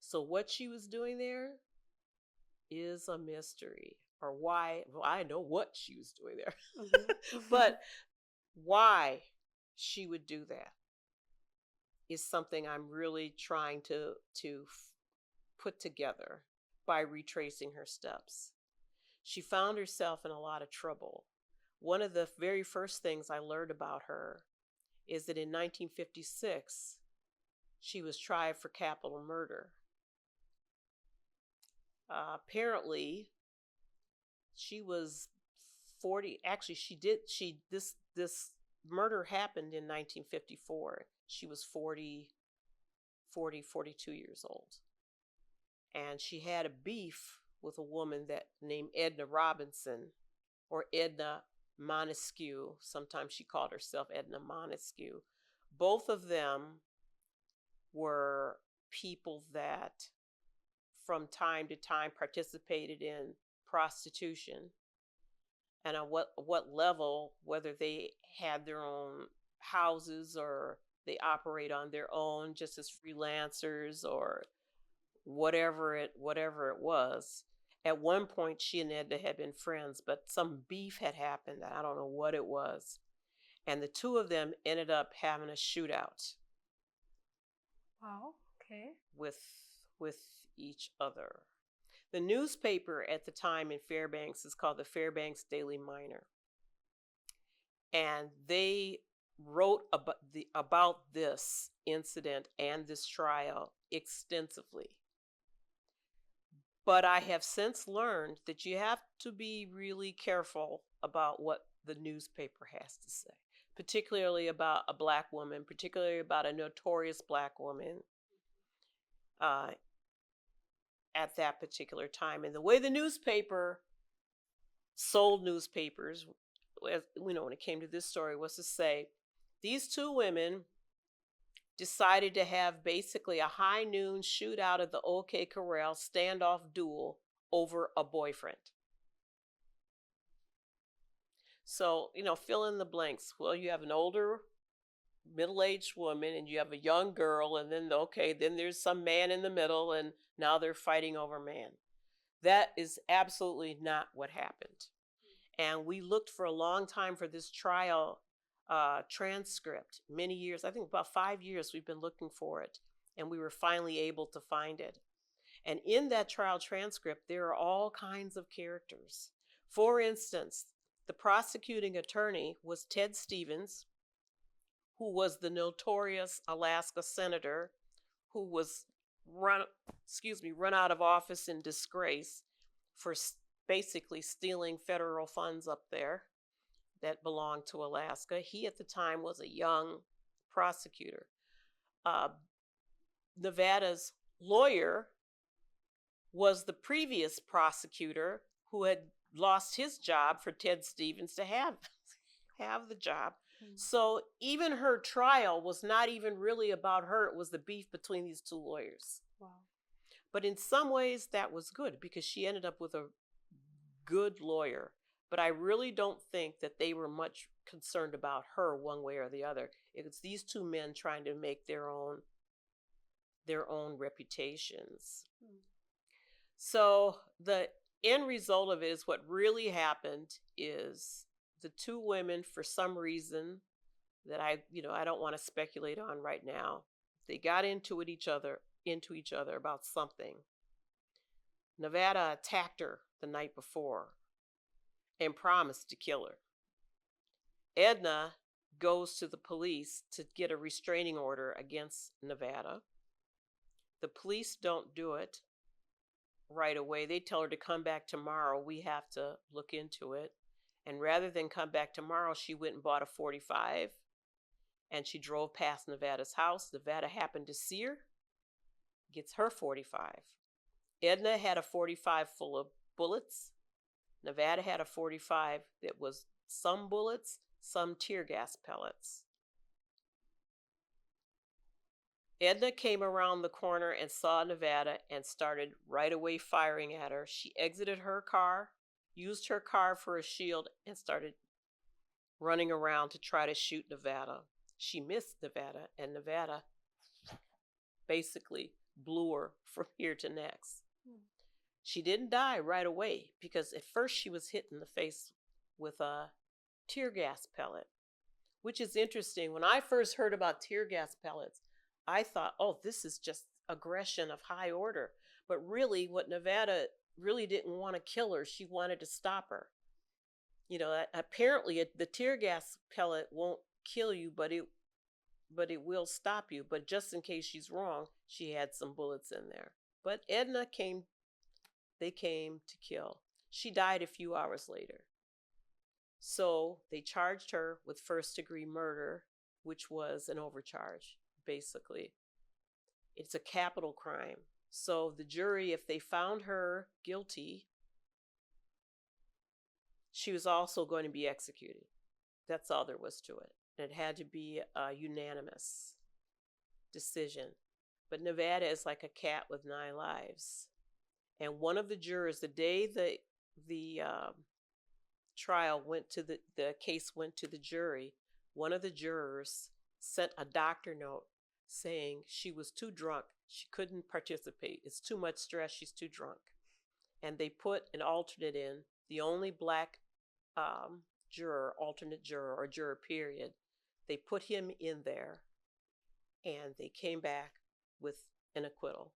So what she was doing there is a mystery. Or why, well, I know what she was doing there. But why she would do that is something I'm really trying to put together by retracing her steps. She found herself in a lot of trouble. One of the very first things I learned about her is that in 1956, she was tried for capital murder. Apparently, she was 40. Actually, this murder happened in 1954. She was 42 years old. And she had a beef with a woman that named Edna Robinson, or Edna Monesque. Sometimes she called herself Edna Monesque. Both of them were people that from time to time participated in prostitution, and at what level, whether they had their own houses or they operate on their own just as freelancers or whatever it was. At one point, she and Edna had been friends, but some beef had happened. I don't know what it was, and the two of them ended up having a shootout. Wow. Okay. With each other. The newspaper at the time in Fairbanks is called the Fairbanks Daily Miner, and they wrote about this incident and this trial extensively. But I have since learned that you have to be really careful about what the newspaper has to say, particularly about a black woman, particularly about a notorious black woman at that particular time. And the way the newspaper sold newspapers, as we know, when it came to this story, was to say these two women decided to have basically a high noon shootout at the OK Corral standoff duel over a boyfriend. So, fill in the blanks. Well, you have an older middle-aged woman and you have a young girl, and then then there's some man in the middle, and now they're fighting over man. That is absolutely not what happened. And we looked for a long time for this trial transcript, many years. I think about 5 years we've been looking for it, and we were finally able to find it. And in that trial transcript, there are all kinds of characters. For instance, the prosecuting attorney was Ted Stevens, who was the notorious Alaska senator who was run out of office in disgrace for basically stealing federal funds up there that belonged to Alaska. He at the time was a young prosecutor. Nevada's lawyer was the previous prosecutor who had lost his job for Ted Stevens to have the job. So even her trial was not even really about her. It was the beef between these two lawyers. Wow. But in some ways that was good because she ended up with a good lawyer. But I really don't think that they were much concerned about her one way or the other. It was these two men trying to make their own reputations. So the end result of it is what really happened is the two women, for some reason that I don't want to speculate on right now, they got into each other about something. Nevada attacked her the night before and promised to kill her. Edna goes to the police to get a restraining order against Nevada. The police don't do it right away. They tell her to come back tomorrow. We have to look into it. And rather than come back tomorrow, she went and bought a .45, and she drove past Nevada's house. Nevada happened to see her, gets her .45. Edna had a .45 full of bullets. Nevada had a .45 that was some bullets, some tear gas pellets. Edna came around the corner and saw Nevada and started right away firing at her. She exited her car, used her car for a shield, and started running around to try to shoot Nevada. She missed Nevada, and Nevada basically blew her from here to next. Mm. She didn't die right away because at first she was hit in the face with a tear gas pellet, which is interesting. When I first heard about tear gas pellets, I thought, oh, this is just aggression of high order. But really, what Nevada really didn't want to kill her, she wanted to stop her. You know, apparently the tear gas pellet won't kill you, but it will stop you. But just in case she's wrong, she had some bullets in there. But they came to kill. She died a few hours later. So they charged her with first-degree murder, which was an overcharge, basically. It's a capital crime. So the jury, if they found her guilty, she was also going to be executed. That's all there was to it. And it had to be a unanimous decision. But Nevada is like a cat with 9 lives. And one of the jurors, the day the trial went to the case went to the jury, one of the jurors sent a doctor note saying she was too drunk. She couldn't participate. It's too much stress. She's too drunk. And they put an alternate in, the only black juror, alternate juror, or juror period. They put him in there, and they came back with an acquittal.